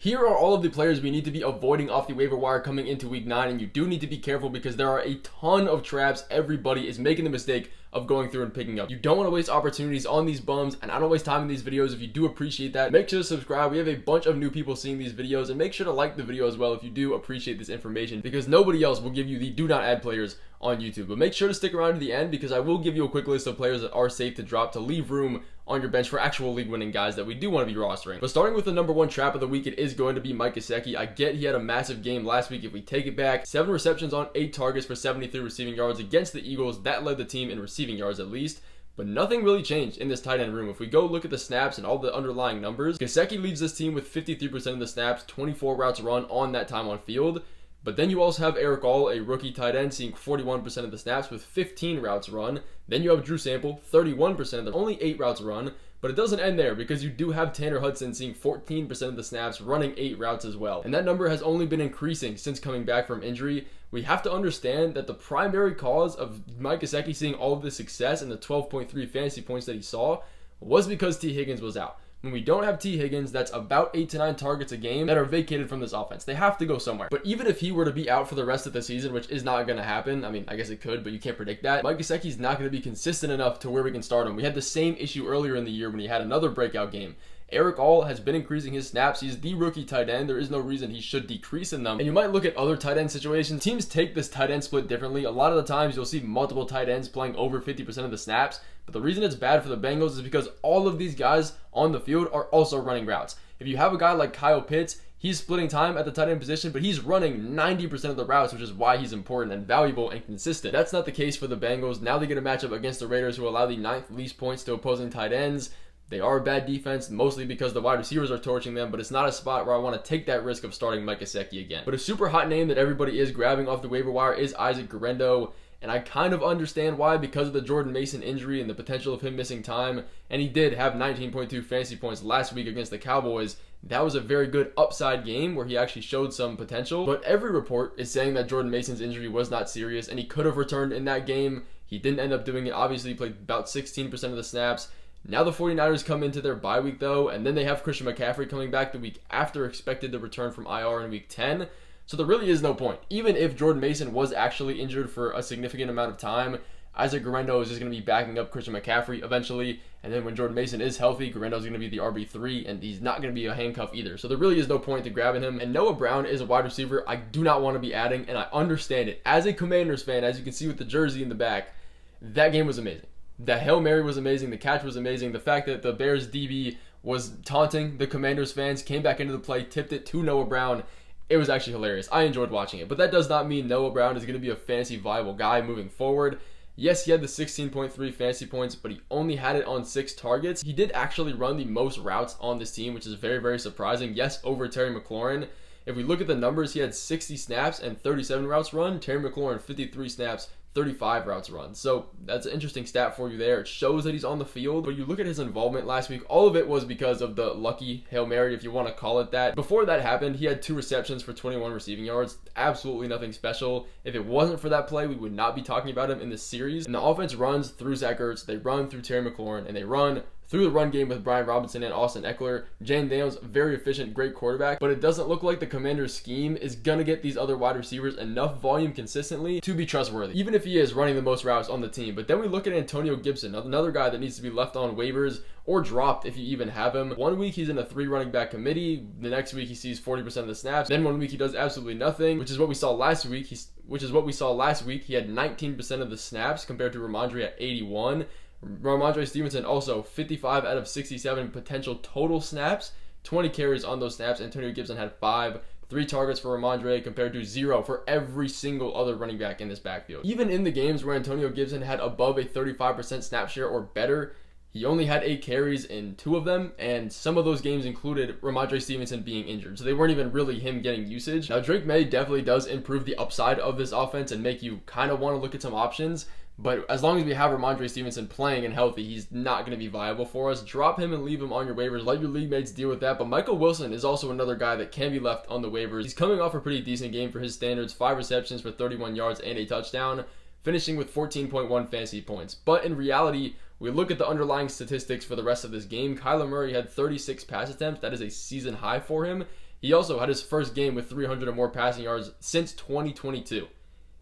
Here are all of the players we need to be avoiding off the waiver wire coming into week 9, and you do need to be careful because there are a ton of traps. Everybody is making the mistake of going through and picking up. You don't want to waste opportunities on these bums, and I don't waste time in these videos. If you do appreciate that, make sure to subscribe. We have a bunch of new people seeing these videos, and make sure to like the video as well if you do appreciate this information, because nobody else will give you the do not add players on YouTube. But make sure to stick around to the end, because I will give you a quick list of players that are safe to drop to leave room on your bench for actual league winning guys that we do want to be rostering. But starting with the number 1 trap of the week, it is going to be Mike Gesicki. I get he had a massive game last week. If we take it back, 7 receptions on 8 targets for 73 receiving yards against the Eagles. That led the team in receiving yards at least. But nothing really changed in this tight end room. If we go look at the snaps and all the underlying numbers, Gesicki leads this team with 53% of the snaps, 24 routes run on that time on field. But then you also have Eric All, a rookie tight end, seeing 41% of the snaps with 15 routes run. Then you have Drew Sample, 31% of them, only 8 routes run. But it doesn't end there, because you do have Tanner Hudson seeing 14% of the snaps, running 8 routes as well. And that number has only been increasing since coming back from injury. We have to understand that the primary cause of Mike Gesicki seeing all of this success and the 12.3 fantasy points that he saw was because T. Higgins was out. When we don't have T. Higgins, that's about 8 to 9 targets a game that are vacated from this offense. They have to go somewhere. But even if he were to be out for the rest of the season, which is not going to happen, I mean, I guess it could, but you can't predict that, Mike Gesicki's not going to be consistent enough to where we can start him. We had the same issue earlier in the year when he had another breakout game. Eric All has been increasing his snaps. He's the rookie tight end. There is no reason he should decrease in them. And you might look at other tight end situations. Teams take this tight end split differently. A lot of the times you'll see multiple tight ends playing over 50% of the snaps. But the reason it's bad for the Bengals is because all of these guys on the field are also running routes. If you have a guy like Kyle Pitts, he's splitting time at the tight end position, but he's running 90% of the routes, which is why he's important and valuable and consistent. That's not the case for the Bengals. Now they get a matchup against the Raiders, who allow the 9th least points to opposing tight ends. They are a bad defense, mostly because the wide receivers are torching them, but it's not a spot where I want to take that risk of starting Mike Gesicki again. But a super hot name that everybody is grabbing off the waiver wire is Isaac Guerendo, and I kind of understand why, because of the Jordan Mason injury and the potential of him missing time. And he did have 19.2 fantasy points last week against the Cowboys. That was a very good upside game where he actually showed some potential. But every report is saying that Jordan Mason's injury was not serious, and he could have returned in that game. He didn't end up doing it. Obviously, he played about 16% of the snaps. Now the 49ers come into their bye week though, and then they have Christian McCaffrey coming back the week after, expected to return from IR in week 10. So there really is no point. Even if Jordan Mason was actually injured for a significant amount of time, Isaac Guerendo is just going to be backing up Christian McCaffrey eventually. And then when Jordan Mason is healthy, Guerendo is going to be the RB3, and he's not going to be a handcuff either. So there really is no point to grabbing him. And Noah Brown is a wide receiver I do not want to be adding, and I understand it. As a Commanders fan, as you can see with the jersey in the back, that game was amazing. The Hail Mary was amazing. The catch was amazing. The fact that the Bears DB was taunting the Commanders fans, came back into the play, tipped it to Noah Brown. It was actually hilarious. I enjoyed watching it. But that does not mean Noah Brown is going to be a fantasy viable guy moving forward. Yes, he had the 16.3 fantasy points, but he only had it on 6 targets. He did actually run the most routes on this team, which is very, very surprising. Yes, over Terry McLaurin. If we look at the numbers, he had 60 snaps and 37 routes run. Terry McLaurin, 53 snaps, 35 routes run. So that's an interesting stat for you there. It shows that he's on the field. But you look at his involvement last week, all of it was because of the lucky Hail Mary, if you want to call it that. Before that happened, he had 2 receptions for 21 receiving yards. Absolutely nothing special. If it wasn't for that play, we would not be talking about him in this series. And the offense runs through Zach Ertz, they run through Terry McLaurin, and they run through the run game with Brian Robinson and Austin Eckler. Jane Daniels, very efficient, great quarterback, but it doesn't look like the Commanders' scheme is going to get these other wide receivers enough volume consistently to be trustworthy, even if he is running the most routes on the team. But then we look at Antonio Gibson, another guy that needs to be left on waivers or dropped if you even have him. One week he's in a 3 running back committee. The next week he sees 40% of the snaps. Then one week he does absolutely nothing, which is what we saw last week. He had 19% of the snaps compared to Ramondre at 81. Ramondre Stevenson also 55 out of 67 potential total snaps, 20 carries on those snaps. Antonio Gibson had 5, 3 targets for Ramondre compared to 0 for every single other running back in this backfield. Even in the games where Antonio Gibson had above a 35% snap share or better, he only had 8 carries in 2 of them, and some of those games included Ramondre Stevenson being injured, so they weren't even really him getting usage. Now, Drake May definitely does improve the upside of this offense and make you kind of want to look at some options, but as long as we have Ramondre Stevenson playing and healthy, he's not going to be viable for us. Drop him and leave him on your waivers. Let your league mates deal with that. But Michael Wilson is also another guy that can be left on the waivers. He's coming off a pretty decent game for his standards. 5 receptions for 31 yards and a touchdown, finishing with 14.1 fantasy points. But in reality, we look at the underlying statistics for the rest of this game. Kyler Murray had 36 pass attempts. That is a season high for him. He also had his first game with 300 or more passing yards since 2022.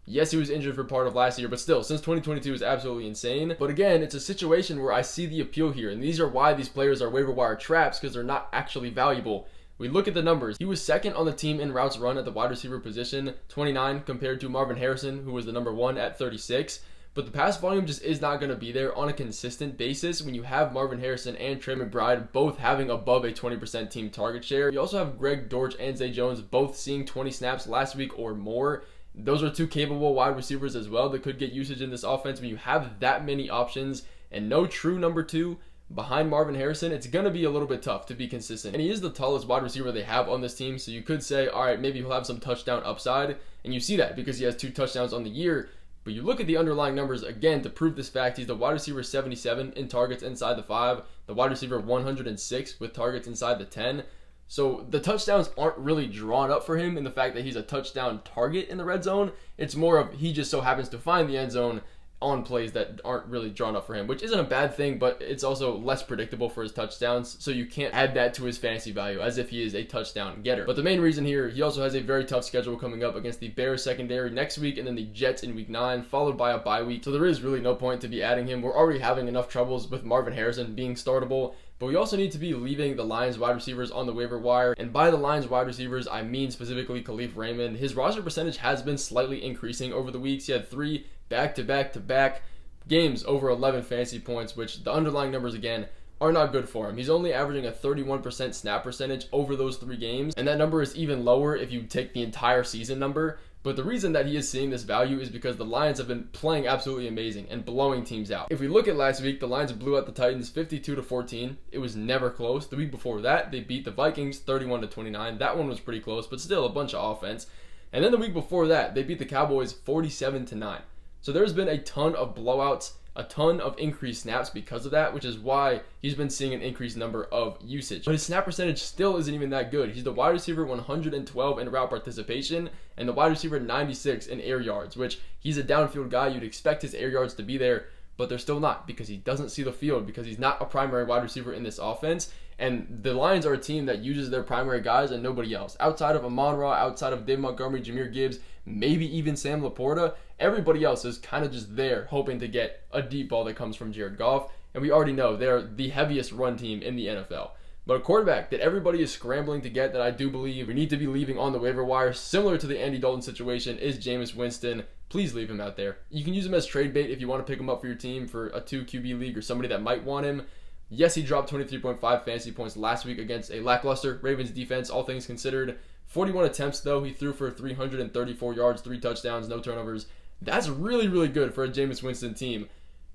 Yes, he was injured for part of last year, but still, since 2022 is absolutely insane. But again, it's a situation where I see the appeal here, and these are why these players are waiver wire traps, because they're not actually valuable. We look at the numbers. He was second on the team in routes run at the wide receiver position, 29, compared to Marvin Harrison, who was the number 1 at 36. But the pass volume just is not going to be there on a consistent basis when you have Marvin Harrison and Trey McBride both having above a 20% team target share. You also have Greg Dortch and Zay Jones both seeing 20 snaps last week or more. Those are two capable wide receivers as well that could get usage in this offense. When you have that many options and no true number 2 behind Marvin Harrison, it's going to be a little bit tough to be consistent. And he is the tallest wide receiver they have on this team, so you could say, all right, maybe he'll have some touchdown upside. And you see that because he has 2 touchdowns on the year. But you look at the underlying numbers again to prove this fact. He's the wide receiver 77 in targets inside the 5, the wide receiver 106 with targets inside the 10. So the touchdowns aren't really drawn up for him in the fact that he's a touchdown target in the red zone. It's more of he just so happens to find the end zone on plays that aren't really drawn up for him, which isn't a bad thing, but it's also less predictable for his touchdowns, so you can't add that to his fantasy value as if he is a touchdown getter. But the main reason here, he also has a very tough schedule coming up against the Bears secondary next week and then the Jets in week 9, followed by a bye week, so there is really no point to be adding him. We're already having enough troubles with Marvin Harrison being startable, but we also need to be leaving the Lions wide receivers on the waiver wire. And by the Lions wide receivers, I mean specifically Khalif Raymond. His roster percentage has been slightly increasing over the weeks. He had 3 back-to-back-to-back games over 11 fantasy points, which the underlying numbers, again, are not good for him. He's only averaging a 31% snap percentage over those 3 games, and that number is even lower if you take the entire season number. But the reason that he is seeing this value is because the Lions have been playing absolutely amazing and blowing teams out. If we look at last week, the Lions blew out the Titans 52-14. It was never close. The week before that, they beat the Vikings 31-29. That one was pretty close, but still a bunch of offense. And then the week before that, they beat the Cowboys 47-9. So there's been a ton of blowouts, a ton of increased snaps because of that, which is why he's been seeing an increased number of usage. But his snap percentage still isn't even that good. He's the wide receiver 112 in route participation and the wide receiver 96 in air yards, which he's a downfield guy. You'd expect his air yards to be there, but they're still not because he doesn't see the field, because he's not a primary wide receiver in this offense. And the Lions are a team that uses their primary guys and nobody else. Outside of Amon-Ra, outside of Dave Montgomery, Jahmyr Gibbs, maybe even Sam Laporta, everybody else is kind of just there hoping to get a deep ball that comes from Jared Goff. And we already know they're the heaviest run team in the NFL. But a quarterback that everybody is scrambling to get, that I do believe we need to be leaving on the waiver wire, similar to the Andy Dalton situation, is Jameis Winston. Please leave him out there. You can use him as trade bait if you want to pick him up for your team for a 2 QB league or somebody that might want him. Yes, he dropped 23.5 fantasy points last week against a lackluster Ravens defense, all things considered. 41 attempts, though. He threw for 334 yards, 3 touchdowns, no turnovers. That's really, really good for a Jameis Winston team.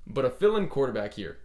But a fill-in quarterback here.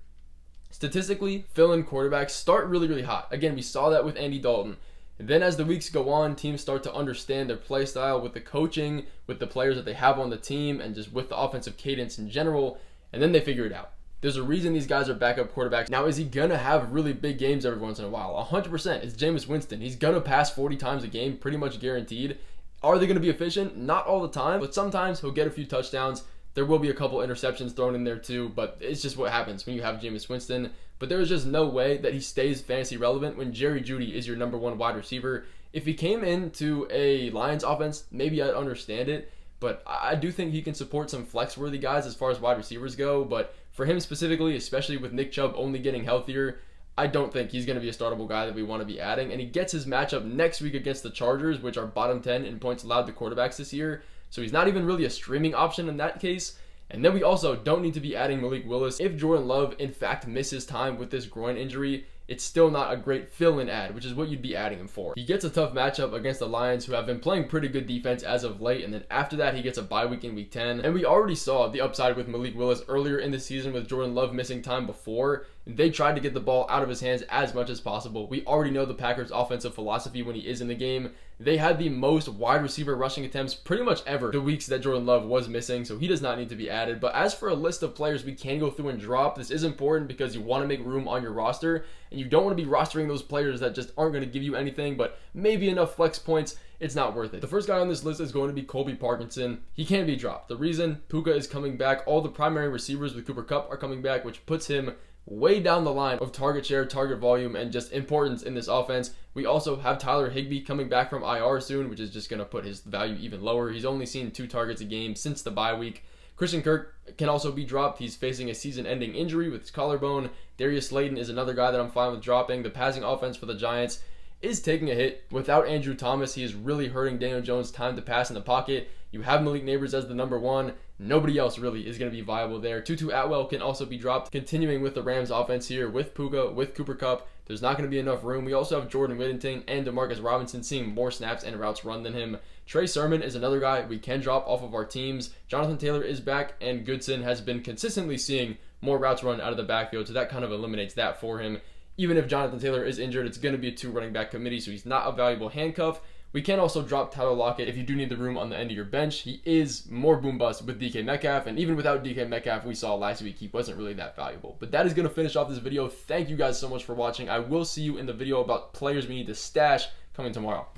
Statistically, fill-in quarterbacks start really, really hot. Again, we saw that with Andy Dalton. And then as the weeks go on, teams start to understand their play style with the coaching, with the players that they have on the team, and just with the offensive cadence in general. And then they figure it out. There's a reason these guys are backup quarterbacks. Now, is he going to have really big games every once in a while? 100%. It's Jameis Winston. He's going to pass 40 times a game, pretty much guaranteed. Are they going to be efficient? Not all the time, but sometimes he'll get a few touchdowns. There will be a couple interceptions thrown in there too, but it's just what happens when you have Jameis Winston. But there is just no way that he stays fantasy relevant when Jerry Jeudy is your number 1 wide receiver. If he came into a Lions offense, maybe I'd understand it. But I do think he can support some flex-worthy guys as far as wide receivers go. But for him specifically, especially with Nick Chubb only getting healthier, I don't think he's going to be a startable guy that we want to be adding. And he gets his matchup next week against the Chargers, which are bottom 10 in points allowed to quarterbacks this year. So he's not even really a streaming option in that case. And then we also don't need to be adding Malik Willis. If Jordan Love, in fact, misses time with this groin injury, it's still not a great fill-in ad, which is what you'd be adding him for. He gets a tough matchup against the Lions, who have been playing pretty good defense as of late, and then after that, he gets a bye week in week 10. And we already saw the upside with Malik Willis earlier in the season with Jordan Love missing time before. They tried to get the ball out of his hands as much as possible. We already know the Packers' offensive philosophy when he is in the game. They had the most wide receiver rushing attempts pretty much ever the weeks that Jordan Love was missing, so he does not need to be added. But as for a list of players we can go through and drop, this is important because you want to make room on your roster, and you don't want to be rostering those players that just aren't going to give you anything, but maybe enough flex points. It's not worth it. The first guy on this list is going to be Colby Parkinson. He can be dropped. The reason, Puka is coming back. All the primary receivers with Cooper Kupp are coming back, which puts him way down the line of target share, target volume, and just importance in this offense. We also have Tyler Higbee coming back from IR soon, which is just going to put his value even lower. He's only seen 2 targets a game since the bye week. Christian Kirk can also be dropped. He's facing a season-ending injury with his collarbone. Darius Slayton is another guy that I'm fine with dropping. The passing offense for the Giants is taking a hit. Without Andrew Thomas, he is really hurting Daniel Jones' time to pass in the pocket. You have Malik Neighbors as the number 1. Nobody else really is going to be viable there. Tutu Atwell can also be dropped. Continuing with the Rams offense here with Puka, with Cooper Kupp, there's not going to be enough room. We also have Jordan Whittington and Demarcus Robinson seeing more snaps and routes run than him. Trey Sermon is another guy we can drop off of our teams. Jonathan Taylor is back, and Goodson has been consistently seeing more routes run out of the backfield, so that kind of eliminates that for him. Even if Jonathan Taylor is injured, it's going to be a 2 running back committee, so he's not a valuable handcuff. We can also drop Tyler Lockett if you do need the room on the end of your bench. He is more boom bust with DK Metcalf, and even without DK Metcalf, we saw last week he wasn't really that valuable. But that is going to finish off this video. Thank you guys so much for watching. I will see you in the video about players we need to stash coming tomorrow.